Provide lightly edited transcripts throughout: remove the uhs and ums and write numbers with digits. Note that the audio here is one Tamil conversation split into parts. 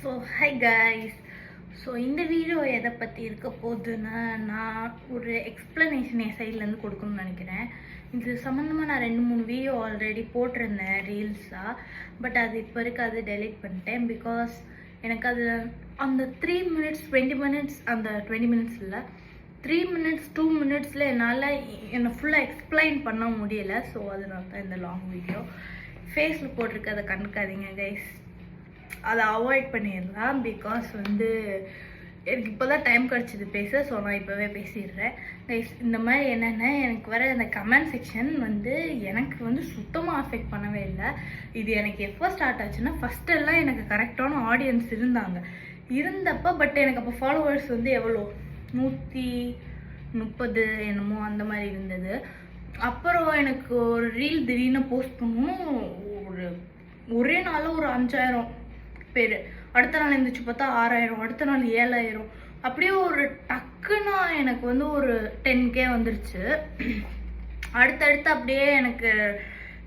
So hi guys. ஸோ இந்த வீடியோ எதை பற்றி இருக்க போகுதுன்னா, நான் ஒரு எக்ஸ்ப்ளனேஷன் என் சைட்லேருந்து கொடுக்கணும்னு நினைக்கிறேன். இது சம்மந்தமாக நான் 2-3 வீடியோ ஆல்ரெடி போட்டிருந்தேன் ரீல்ஸாக. பட் அது இப்போ இருக்காது, டெலீட் பண்ணிட்டேன். பிகாஸ் எனக்கு அது அந்த 3 மினிட்ஸ் 20 மினிட்ஸ், அந்த 20 மினிட்ஸ் இல்லை 3 மினிட்ஸ் 2 மினிட்ஸில் என்னால் என்னை ஃபுல்லாக எக்ஸ்பிளைன் பண்ண முடியலை. ஸோ அதனால தான் இந்த லாங் வீடியோ. ஃபேஸில் போட்டிருக்க அதை கண்டுக்காதீங்க கைஸ், அதை அவாய்ட் பண்ணிடலாம். பிகாஸ் எனக்கு இப்போ தான் டைம் கிடச்சிது பேச. ஸோ நான் இப்போவே பேசிடுறேன் கைஸ். இந்த மாதிரி என்னென்னா, எனக்கு வர அந்த கமெண்ட் செக்ஷன் எனக்கு சுத்தமாக அஃபெக்ட் பண்ணவே இல்லை. இது எனக்கு எப்போ ஸ்டார்ட் ஆச்சுன்னா, ஃபஸ்ட்டெல்லாம் எனக்கு கரெக்டான ஆடியன்ஸ் இருந்தப்போ, பட் எனக்கு அப்போ ஃபாலோவர்ஸ் எவ்வளோ 130 என்னமோ அந்த மாதிரி இருந்தது. அப்புறம் எனக்கு ஒரு ரீல் திடீர்னு போஸ்ட் பண்ணணும், ஒரே நாளில் ஒரு 5000 பேர். அடுத்த நாள் இருந்துச்சு பார்த்தா 6000, அடுத்த நாள் 7000. அப்படியே ஒரு டக்குன்னா எனக்கு ஒரு 10K வந்துருச்சு. அடுத்தடுத்து அப்படியே எனக்கு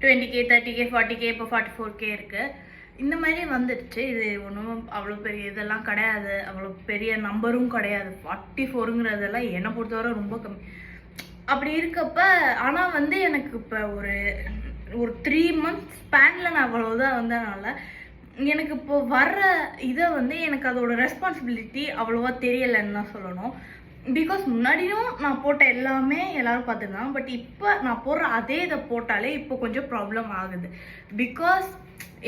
20K 30K 40K, இப்போ 44K இருக்குது. இந்த மாதிரி வந்துடுச்சு. இது ஒன்றும் அவ்வளோ பெரிய இதெல்லாம் கிடையாது, அவ்வளோ பெரிய நம்பரும் கிடையாது. 44ங்கிறதெல்லாம் என்னை பொறுத்தவரை ரொம்ப கம்மி. அப்படி இருக்கப்ப ஆனால் எனக்கு இப்போ ஒரு 3 மந்த்ஸ் ஸ்பேனில் நான் அவ்வளோதான் வந்ததுனால எனக்கு இப்போ வர்ற இதை எனக்கு அதோட ரெஸ்பான்சிபிலிட்டி அவ்வளோவா தெரியலைன்னு தான் சொல்லணும். பிகாஸ் முன்னாடியும் நான் போட்ட எல்லாமே எல்லாரும் பார்த்துருந்தாங்க. பட் இப்போ நான் போடுற அதே இதை போட்டாலே இப்போ கொஞ்சம் ப்ராப்ளம் ஆகுது. பிகாஸ்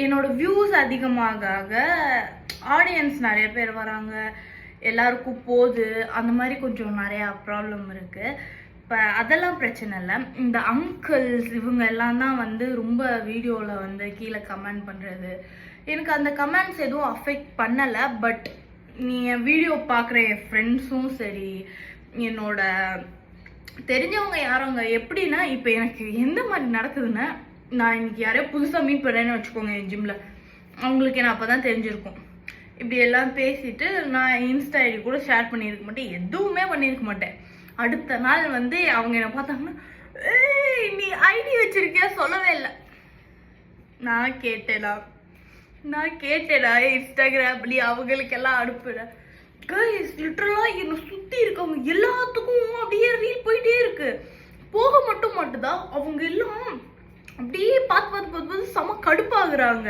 என்னோட வியூஸ் அதிகமாக ஆடியன்ஸ் நிறைய பேர் வராங்க, எல்லாருக்கும் போகுது, அந்த மாதிரி கொஞ்சம் நிறையா ப்ராப்ளம் இருக்குது. இப்போ அதெல்லாம் பிரச்சனை இல்லை. இந்த அங்கிள்ஸ் இவங்க எல்லாம் தான் ரொம்ப வீடியோவில் கீழே கமெண்ட் பண்ணுறது. எனக்கு அந்த கமெண்ட்ஸ் எதுவும் அஃபெக்ட் பண்ணலை. பட் நீ என் வீடியோ பார்க்குற என் ஃப்ரெண்ட்ஸும் சரி, என்னோட தெரிஞ்சவங்க யாரவங்க எப்படின்னா, இப்போ எனக்கு எந்த மாதிரி நடக்குதுன்னா, நான் இன்னைக்கு யாரையோ புதுசாக மீட் பண்ணுறேன்னு வச்சுக்கோங்க என் ஜிம்மில், அவங்களுக்கு என்ன அப்போ தான் தெரிஞ்சிருக்கும். இப்படி எல்லாம் பேசிட்டு நான் இன்ஸ்டா ஐடி கூட ஷேர் பண்ணியிருக்க மாட்டேன், எதுவுமே பண்ணியிருக்க மாட்டேன். அடுத்த நாள் அவங்க என்ன பார்த்தாங்கன்னா, நீ ஐடி வச்சிருக்கியா சொல்லவே இல்லை. நான் கேட்டேடா இன்ஸ்டாகிராம்லயே அவங்களுக்கெல்லாம் அனுப்புறேன். கைஸ் லிட்டரலாக என்னை சுற்றி இருக்கவங்க எல்லாத்துக்கும் அப்படியே ரீல் போயிட்டே இருக்கு. போக மட்டும்தான் அவங்க எல்லாம் அப்படியே பார்த்து செம கடுப்பாகுறாங்க.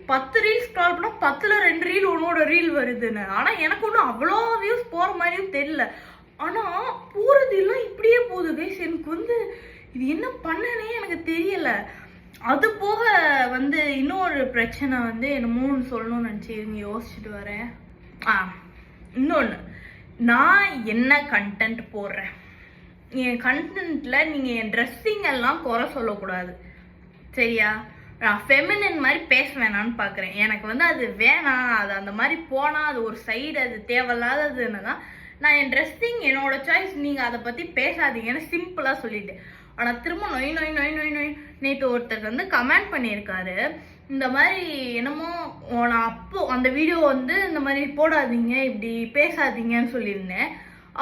10 ரீல்ஸ் ஸ்க்ரால் பண்ணால் 10ல் 2 ரீல் உன்னோட ரீல் வருதுன்னு. ஆனால் எனக்கு ஒன்றும் அவ்வளோ வியூஸ் போகிற மாதிரியும் தெரியல. ஆனால் போகிறது எல்லாம் இப்படியே போகுது கைஸ். எனக்கு இது என்ன பண்ணனே எனக்கு தெரியல. அது போக இன்னொரு பிரச்சனை என்னமோன்னு சொல்லணும்னு நினச்சி யோசிச்சுட்டு வரேன். இன்னொன்று, நான் என்ன கண்டென்ட் போடுறேன், என் கண்டென்ட்டில் நீங்கள் என் ட்ரெஸ்ஸிங் எல்லாம் குறை சொல்லக்கூடாது, சரியா? நான் ஃபெமினின் மாதிரி பேச வேணான்னு பார்க்குறேன். எனக்கு அது வேணாம், அது அந்த மாதிரி போனால் அது ஒரு சைடு, அது தேவையில்லாததுன்னு தான் நான் என் ட்ரெஸ்ஸிங் என்னோட சாய்ஸ், நீங்கள் அதை பற்றி பேசாதீங்கன்னு சிம்பிளாக சொல்லிட்டேன். ஆனால் திரும்ப நொய் நேற்று ஒருத்தர் கமெண்ட் பண்ணியிருக்காரு, இந்த மாதிரி என்னமோ நான் அப்போ அந்த வீடியோ இந்த மாதிரி போடாதீங்க, இப்படி பேசாதீங்கன்னு சொல்லியிருந்தேன்.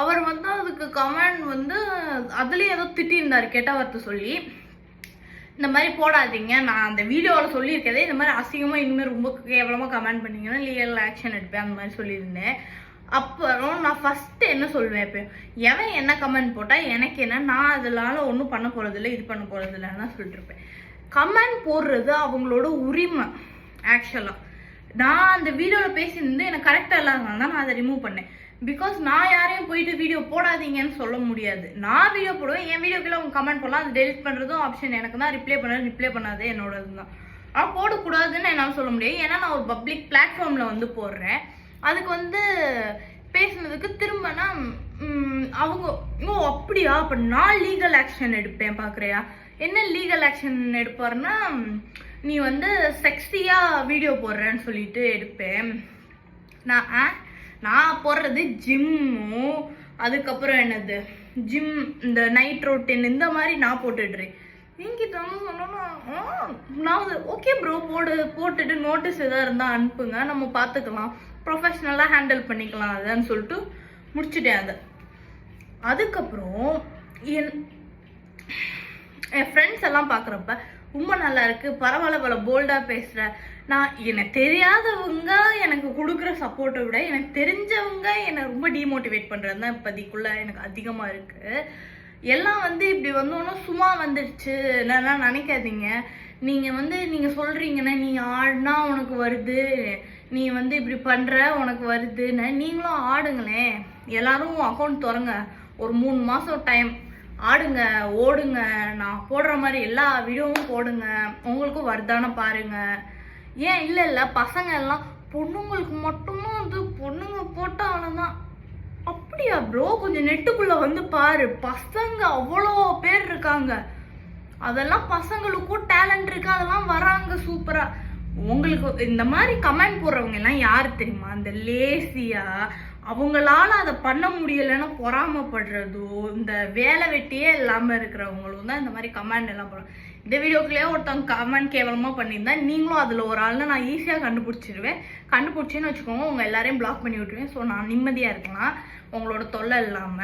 அவர் அதுக்கு கமெண்ட் அதுலேயும் ஏதோ திட்டிருந்தார், கெட்ட வார்த்தை சொல்லி, இந்த மாதிரி போடாதீங்க, நான் அந்த வீடியோவில் சொல்லியிருக்கதே இந்த மாதிரி அசிங்கமாக இனிமேல் ரொம்ப கேவலமாக கமெண்ட் பண்ணிங்கன்னா லீகல் ஆக்ஷன் எடுப்பேன், அந்த மாதிரி சொல்லியிருந்தேன். அப்புறம் நான் ஃபஸ்ட்டு என்ன சொல்லுவேன், இப்போ எவன் என்ன கமெண்ட் போட்டால் எனக்கு என்ன, நான் அதனால ஒன்றும் பண்ண போகிறதில்ல, இது பண்ண போகிறதில்லன்னு தான் சொல்லிட்டுருப்பேன். கமெண்ட் போடுறது அவங்களோட உரிமை. ஆக்சுவலாக நான் அந்த வீடியோவில் பேசியிருந்து எனக்கு கரெக்டாக இல்லாதனால தான் நான் அதை ரிமூவ் பண்ணேன். பிகாஸ் நான் யாரையும் போயிட்டு வீடியோ போடாதீங்கன்னு சொல்ல முடியாது. நான் வீடியோ போடுவேன், என் வீடியோக்குள்ள அவங்க கமெண்ட் பண்ணலாம், அது டெலிட் பண்ணுறதும் ஆப்ஷன் எனக்கு தான், ரிப்ளை பண்ணாதே என்னோடது தான். ஆனால் போடக்கூடாதுன்னு என்னால் சொல்ல முடியாது. ஏன்னா நான் ஒரு பப்ளிக் பிளாட்ஃபார்மில் போடுறேன். அதுக்கு பேசுனதுக்கு திரும்பினா அவங்க அப்படியா, அப்போ நான் லீகல் ஆக்ஷன் எடுப்பேன் பார்க்குறியா? என்ன லீகல் ஆக்ஷன் எடுப்பாருன்னா, நீ செக்ஸியாக வீடியோ போடுறேன்னு சொல்லிட்டு எடுப்பேன். நான் போடுறது ஜிம்மும், அதுக்கப்புறம் என்னது ஜிம், இந்த நைட் ரொட்டீன், இந்த மாதிரி நான் போட்டுடுறேன். என்கிட்ட சொன்னோன்னா நான் ஓகே ப்ரோ போட்டுட்டு நோட்டீஸ் எதாவது இருந்தால் அனுப்புங்க, நம்ம பார்த்துக்கலாம், ப்ரொஃபஷ்னலாக ஹேண்டில் பண்ணிக்கலாம் அதுன்னு சொல்லிட்டு முடிச்சுட்டேன் அதை. அதுக்கப்புறம் என் ஃப்ரெண்ட்ஸ் எல்லாம் பார்க்குறப்ப ரொம்ப நல்லா இருக்குது, பரவாயில்ல போல்டாக பேசுகிற, நான் எனக்கு தெரியாதவங்க எனக்கு கொடுக்குற சப்போர்ட்டை விட எனக்கு தெரிஞ்சவங்க என்னை ரொம்ப டிமோட்டிவேட் பண்ணுறது தான் இப்போதைக்குள்ள எனக்கு அதிகமாக இருக்குது. எல்லாம் வந்து இப்படி வந்தோன்னா சும்மா வந்துடுச்சு நான் நினைக்காதீங்க. நீங்கள் சொல்கிறீங்கன்னா நீ ஆடினா உனக்கு வருது, நீ வந்து இப்படி பண்ணுற உனக்கு வருதுன்னு நீங்களும் ஆடுங்களேன். எல்லாரும் அக்கௌண்ட் திறங்க, ஒரு 3 மாதம் டைம் ஆடுங்க, ஓடுங்க, நான் போடுற மாதிரி எல்லா வீடியோவும் போடுங்க, உங்களுக்கும் வருதான பாருங்க. ஏன் இல்லை பசங்க எல்லாம் பொண்ணுங்களுக்கு மட்டும்தான் வந்து பொண்ணுங்க போட்டாலும் தான். அப்படியா ப்ரோ? கொஞ்சம் நெட்டுக்குள்ள வந்து பாரு, பசங்க அவ்வளோ பேர் இருக்காங்க. அதெல்லாம் பசங்களுக்கும் டேலண்ட் இருக்கு, அதெல்லாம் வராங்க சூப்பரா. உங்களுக்கு இந்த மாதிரி கமெண்ட் போடுறவங்க எல்லாம் யாரு தெரியுமா? அந்த லேசியா அவங்களால அதை பண்ண முடியலைன்னா பொறாமப்படுறதோ, இந்த வேலை வெட்டியே இல்லாம இருக்கிறவங்களும் தான் இந்த மாதிரி கமெண்ட் எல்லாம் போடுறாங்க. இந்த வீடியோக்குள்ளேயே ஒருத்தவங்க கமெண்ட் கேவலமா பண்ணியிருந்தா நீங்களும் அதுல ஒரு ஆள்னு நான் ஈஸியா கண்டுபிடிச்சிருவேன். கண்டுபிடிச்சேன்னு வச்சுக்கோங்க, உங்க எல்லாரையும் பிளாக் பண்ணி விட்டுருவேன். ஸோ நான் நிம்மதியா இருக்கலாம் உங்களோட தொல்லை இல்லாம.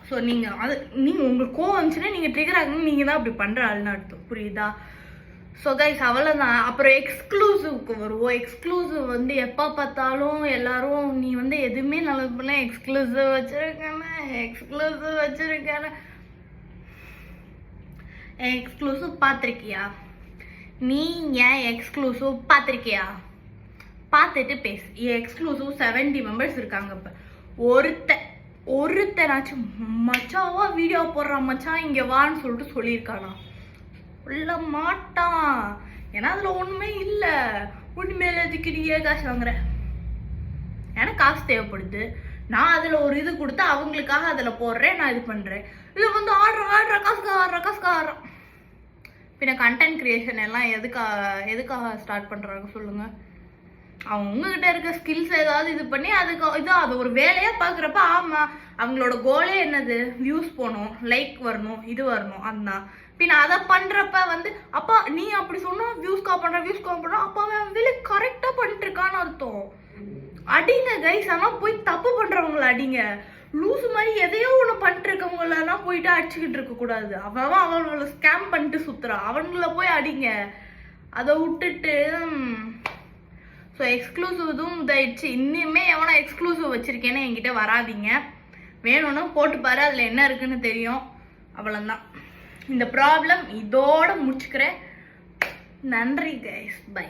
ஸோ நீங்கள் உங்களுக்கு கோவம் வந்துச்சுன்னா நீங்கள் ட்ரிகர் ஆகணும், நீங்கள் தான் அப்படி பண்ணுற ஆள்னு அர்த்தம், புரியுதா? ஸோ கைஸ் அவ்வளோதான். அப்புறம் எக்ஸ்க்ளூசிவ்க்கு வருவோம். எக்ஸ்க்ளூசிவ் வந்து எப்போ பார்த்தாலும் எல்லாரும் நீ வந்து எதுவுமே நல்லது பண்ணல, எக்ஸ்க்ளூசிவ் வச்சுருக்கேன்னு எக்ஸ்க்ளூசிவ் பார்த்துருக்கியா? நீ ஏன் எக்ஸ்க்ளூசிவ் பார்த்துருக்கியா? பார்த்துட்டு பேசு. எக்ஸ்க்ளூசிவ் 70 மெம்பர்ஸ் இருக்காங்க. இப்போ ஒருத்தனாச்சும் மச்சாவா வீடியோ போடுறான் மச்சான் இங்கே வான்னு சொல்லிட்டு சொல்லியிருக்கானா? சொல்ல மாட்டான். ஏன்னா அதுல ஒண்ணுமே இல்லை. உண்மையில அதுக்கு நீயே காசு வாங்குற, எனக்கு காசு தேவைப்படுது, நான் அதுல ஒரு இது கொடுத்து அவங்களுக்காக அதுல போடுறேன், நான் இது பண்றேன். இது வந்து ஆடுற காசுக்காக பின்ன கண்டென்ட் கிரியேஷன் எல்லாம் எதுக்காக ஸ்டார்ட் பண்றாங்க சொல்லுங்க? அவங்க உங்ககிட்ட இருக்க ஸ்கில்ஸ் ஏதாவது இது பண்ணி அது ஒரு வேலையா பாக்குறப்ப ஆமா அவங்களோட கோலே என்னது? வியூஸ் போகணும், லைக் வரணும், இது வரணும். அதுதான். பின்ன அதை பண்றப்ப வந்து அப்பா நீ அப்படி சொன்னா வியூஸ் கா பண்ற அப்பா அவன் வேலை கரெக்டா பண்ணிட்டு இருக்கான்னு அர்த்தம். அடிங்க கைஸ். ஆனா போய் தப்பு பண்றவங்கள அடிங்க. லூஸ் மாதிரி எதையோ ஒண்ணு பண்ணிட்டு இருக்கவங்களெல்லாம் போயிட்டு அடிச்சுக்கிட்டு இருக்க கூடாது. அவங்கள ஸ்கேம் பண்ணிட்டு சுத்துறான், அவங்கள போய் அடிங்க. அதை விட்டுட்டு ஸோ எக்ஸ்க்ளூசிவ் இதுவும் இதாயிடுச்சு. இன்னுமே எவனா எக்ஸ்க்ளூசிவ் வச்சிருக்கேன்னு என்கிட்ட வராதிங்க. வேணும்னா போட்டு பாரு, அதில் என்ன இருக்குன்னு தெரியும். அவ்வளோதான். இந்த ப்ராப்ளம் இதோட முடிச்சுக்கிறேன். நன்றி கைஸ், பை.